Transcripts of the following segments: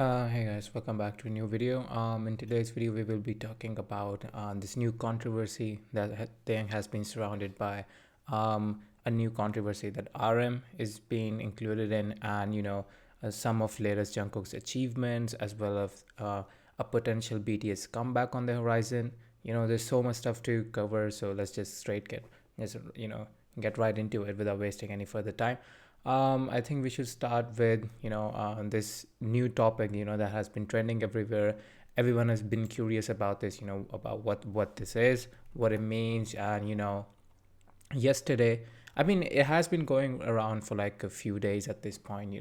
Hey guys, welcome back to a new video. In today's video, we will be talking about this new controversy that Taehyung has been surrounded by. A new controversy that RM is being included in, and some of latest Jungkook's achievements, as well as a potential BTS comeback on the horizon. There's so much stuff to cover, so let's just get right into it without wasting any further time. I think we should start with this new topic that has been trending everywhere. Everyone has been curious about this, about what this is, what it means, and yesterday, I mean, it has been going around for like a few days at this point.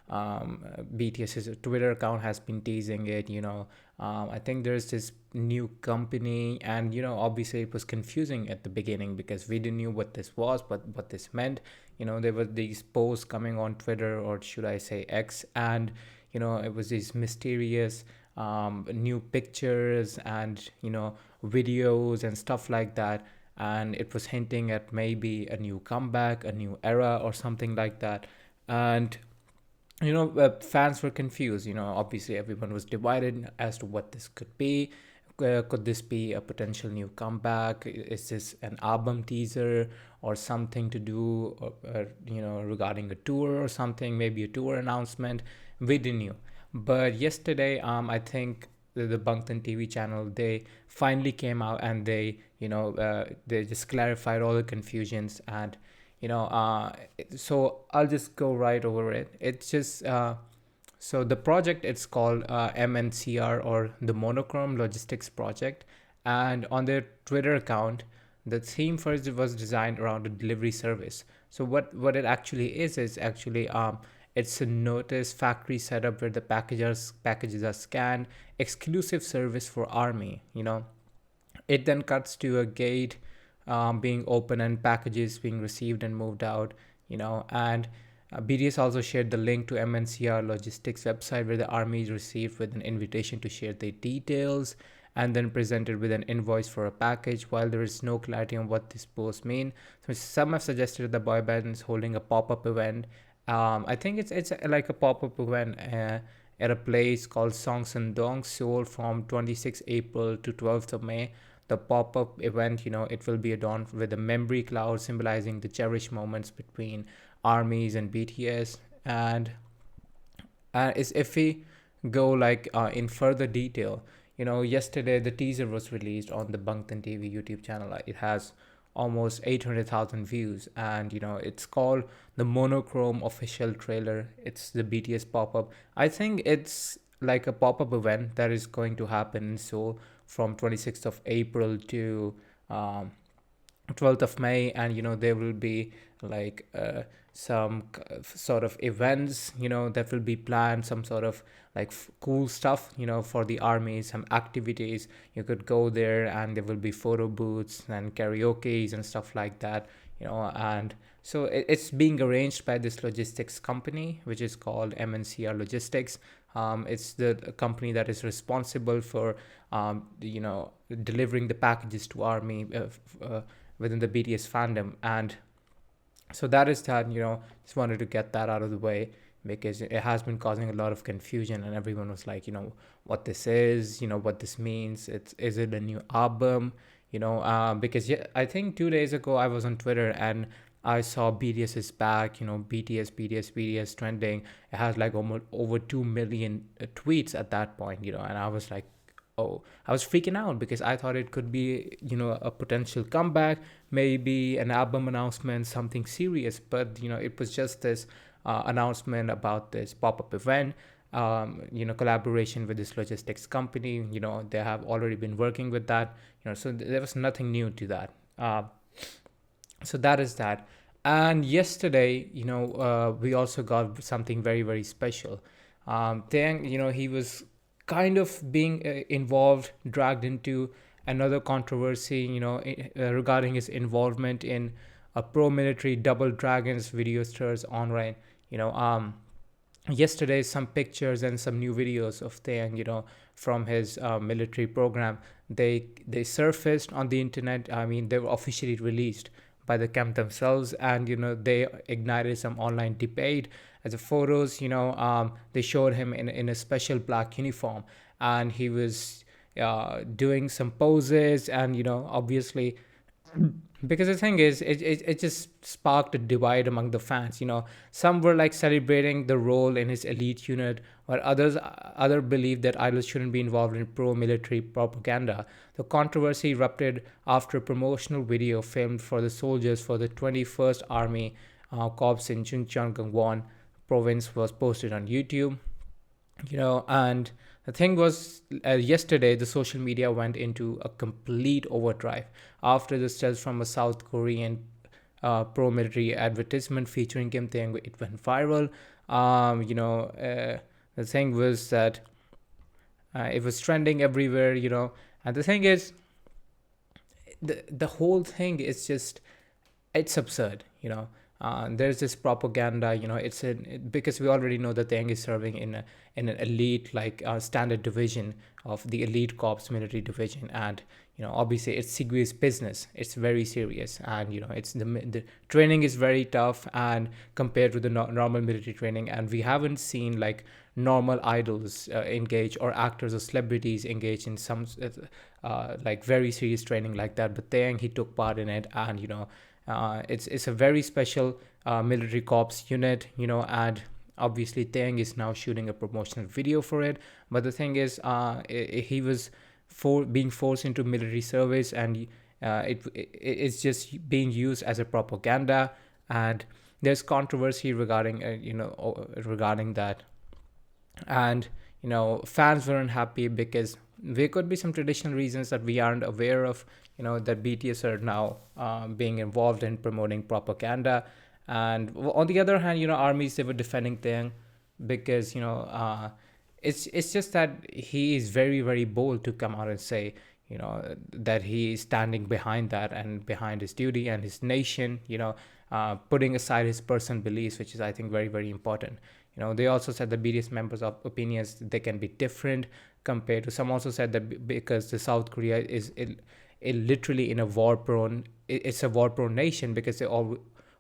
BTS's Twitter account has been teasing it. I think there's this new company, and obviously it was confusing at the beginning because we didn't know what this was, but what this meant. There were these posts coming on Twitter, or should I say X, and it was these mysterious new pictures and videos and stuff like that, and it was hinting at maybe a new comeback, a new era, or something like that. And fans were confused. Obviously everyone was divided as to what this could be. Could this be a potential new comeback? Is this an album teaser or something to do regarding a tour or something, maybe a tour announcement? We didn't know. But yesterday, I think the Bangtan TV channel, they finally came out, and they just clarified all the confusions. And so I'll just go right over it. It's just so the project, it's called MNCR, or the Monochrome Logistics Project, and on their Twitter account, the theme first was designed around a delivery service. So what it actually is actually it's a notice factory setup where the packages are scanned, exclusive service for army. It then cuts to a gate being open and packages being received and moved out. And BTS also shared the link to MNCR Logistics website, where the army is received with an invitation to share their details, and then presented with an invoice for a package. While there is no clarity on what this post mean, so some have suggested that the boy band is holding a pop-up event. I think it's like a pop-up event at a place called Songsan-dong, Seoul, from 26 April to 12th of May. The pop-up event, it will be adorned with a memory cloud symbolizing the cherished moments between armies and BTS. And if we go like in further detail, yesterday the teaser was released on the Bangtan TV YouTube channel. It has almost 800,000 views, and it's called the Monochrome official trailer. It's the BTS pop-up. I think it's like a pop-up event that is going to happen in Seoul from 26th of April to 12th of May. And there will be like some sort of events that will be planned, some sort of like cool stuff for the army, some activities. You could go there, and there will be photo booths and karaoke's and stuff like that. And so it's being arranged by this logistics company, which is called MNCR Logistics. It's the company that is responsible for delivering the packages to army within the BTS fandom. And so that is that. Just wanted to get that out of the way, because it has been causing a lot of confusion, and everyone was like, what this is, what this means. Is it a new album? Because yeah, I think 2 days ago I was on Twitter, and I saw BTS is back, BTS trending. It has like almost over 2 million tweets at that point, and I was like, oh, I was freaking out, because I thought it could be, a potential comeback, maybe an album announcement, something serious. But, it was just this announcement about this pop-up event, collaboration with this logistics company. They have already been working with that, so there was nothing new to that. So that is that. And yesterday, we also got something very, very special. Taehyung, he was kind of being involved, dragged into another controversy, regarding his involvement in a pro-military Double Dragons video stars online. Yesterday, some pictures and some new videos of Taehyung, from his military program, they surfaced on the internet. I mean, they were officially released by the camp themselves, and they ignited some online debate. As the photos, they showed him in a special black uniform, and he was doing some poses, and obviously, because the thing is, it just sparked a divide among the fans. Some were like celebrating the role in his elite unit, while other believed that idols shouldn't be involved in pro-military propaganda. The controversy erupted after a promotional video filmed for the soldiers for the 21st Army Corps in Chungcheonggwon province was posted on YouTube. And the thing was, yesterday the social media went into a complete overdrive after the stills from a South Korean pro-military advertisement featuring Kim Tae-hyung. It went viral. The thing was that it was trending everywhere. And the thing is, the whole thing is just, it's absurd. There's this propaganda. Because we already know that Taehyung is serving in an elite, like standard division of the elite corps military division, and obviously it's serious business. It's very serious, and it's the training is very tough, and compared to the normal military training, and we haven't seen like normal idols engage, or actors or celebrities engage in some like very serious training like that. But Taehyung, he took part in it, and it's a very special military corps unit, and obviously Taehyung is now shooting a promotional video for it. But the thing is, he was being forced into military service, and it's just being used as a propaganda, and there's controversy regarding regarding that. And fans weren't happy because there could be some traditional reasons that we aren't aware of, that BTS are now being involved in promoting propaganda. And on the other hand, armies, they were defending Taehyung because it's just that he is very, very bold to come out and say that he is standing behind that and behind his duty and his nation, putting aside his personal beliefs, which is, I think, very, very important. They also said that BTS members' of opinions, they can be different compared to, some also said that because the South Korea is literally in a war-prone, it's a war-prone nation, because they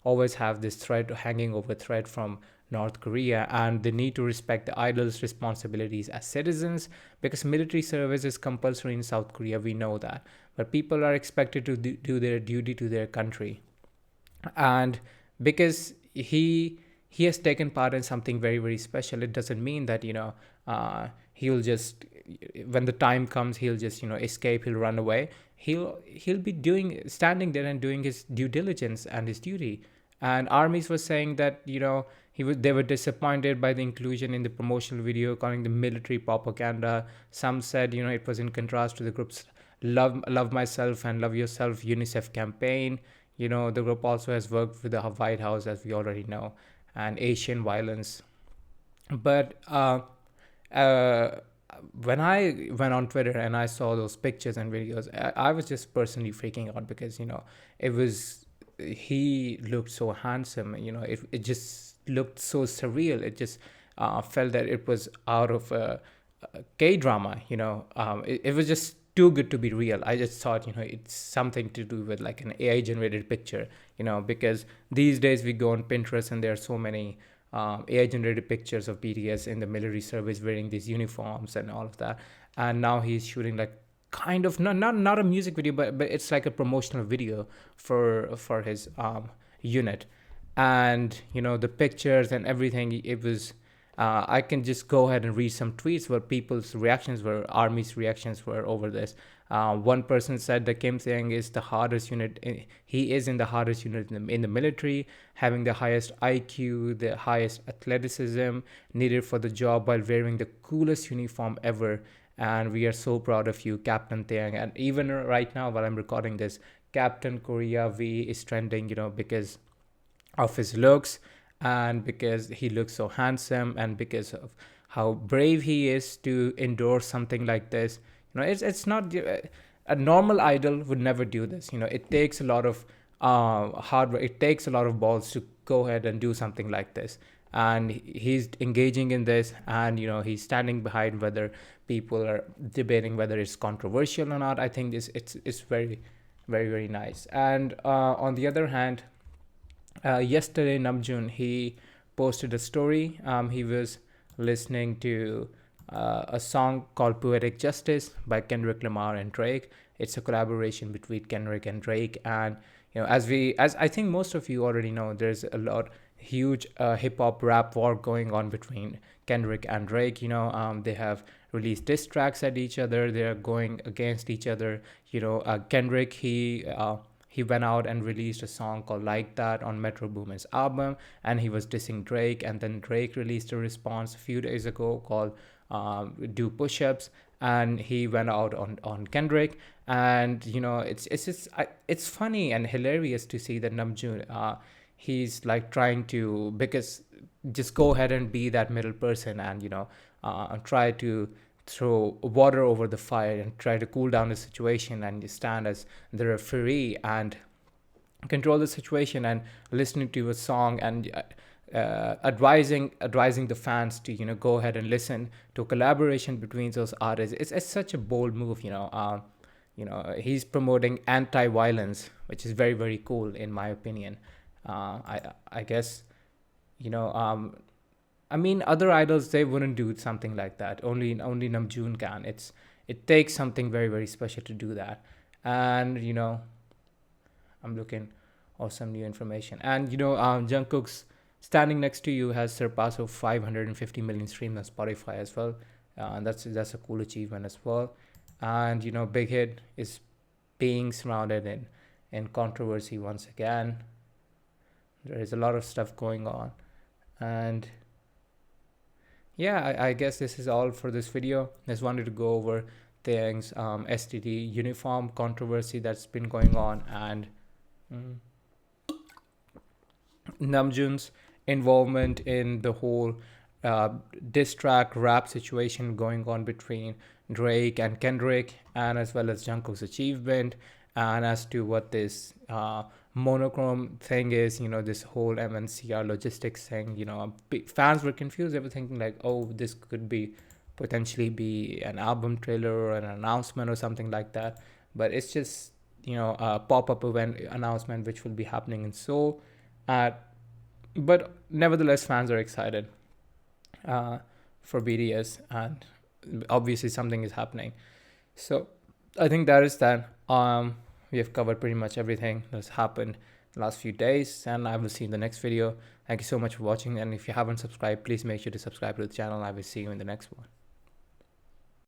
always have this threat, hanging over threat from North Korea, and they need to respect the idols' responsibilities as citizens, because military service is compulsory in South Korea, we know that, but people are expected to do their duty to their country. And because he has taken part in something very, very special, it doesn't mean that he'll just, when the time comes, he'll just escape, he'll run away. He'll be standing there and doing his due diligence and his duty. And armies were saying that they were disappointed by the inclusion in the promotional video, calling the military propaganda. Some said it was in contrast to the group's love myself and love yourself UNICEF campaign. The group also has worked with the White House, as we already know, and Asian violence. But when I went on Twitter and I saw those pictures and videos, I was just personally freaking out, because he looked so handsome. It just looked so surreal. It just felt that it was out of a K-drama. It was just too good to be real. I just thought it's something to do with like an AI generated picture. Because these days we go on Pinterest and there are so many AI generated pictures of BTS in the military service wearing these uniforms and all of that. And now he's shooting like kind of not a music video, but it's like a promotional video for his unit. And the pictures and everything, it was I can just go ahead and read some tweets where people's reactions were, army's reactions were over this. One person said that Kim Tae-hyung is the hardest unit. He is in the hardest unit in the military, having the highest IQ, the highest athleticism needed for the job, while wearing the coolest uniform ever. And we are so proud of you, Captain Taehyung. And even right now, while I'm recording this, Captain Korea V is trending, because of his looks, and because he looks so handsome, and because of how brave he is to endure something like this. It's not a normal idol would never do this. It takes a lot of hard work. It takes a lot of balls to go ahead and do something like this. And he's engaging in this, and he's standing behind, whether people are debating whether it's controversial or not. I think it's very, very very nice. And on the other hand, yesterday Namjoon, he posted a story. He was listening to a song called Poetic Justice by Kendrick Lamar and Drake. It's a collaboration between Kendrick and Drake. And as I think most of you already know, there's a lot huge hip hop rap war going on between Kendrick and Drake. They have released diss tracks at each other. They're going against each other. Kendrick, he went out and released a song called Like That on Metro Boomin's album, and he was dissing Drake. And then Drake released a response a few days ago called Do Push-Ups, and he went out on Kendrick. And it's funny and hilarious to see that Namjoon, he's like trying to, because just go ahead and be that middle person, and try to throw water over the fire and try to cool down the situation, and stand as the referee and control the situation, and listening to a song, and advising the fans to go ahead and listen to a collaboration between those artists. It's such a bold move. He's promoting anti-violence, which is very very cool in my opinion. I guess I mean, other idols, they wouldn't do something like that. Only Namjoon can. It takes something very very special to do that. And I'm looking for some new information. And Jungkook's Standing Next to You has surpassed 550 million streams on Spotify as well. And that's a cool achievement as well. And Big Hit is being surrounded in controversy once again. There is a lot of stuff going on. And yeah, I guess this is all for this video. Just wanted to go over Taehyung's SDT uniform controversy that's been going on, and Namjoon's involvement in the whole diss track rap situation going on between Drake and Kendrick, and as well as Jungkook's achievement, and as to what this monochrome thing is, this whole MNCR logistics thing. Fans were confused. They were thinking like, oh, this could be potentially be an album trailer or an announcement or something like that, but it's just a pop-up event announcement which will be happening in Seoul. But nevertheless, fans are excited for BTS, and obviously something is happening. So I think that is that. We have covered pretty much everything that's happened the last few days, and I will see you in the next video. Thank you so much for watching, and if you haven't subscribed, please make sure to subscribe to the channel. I will see you in the next one.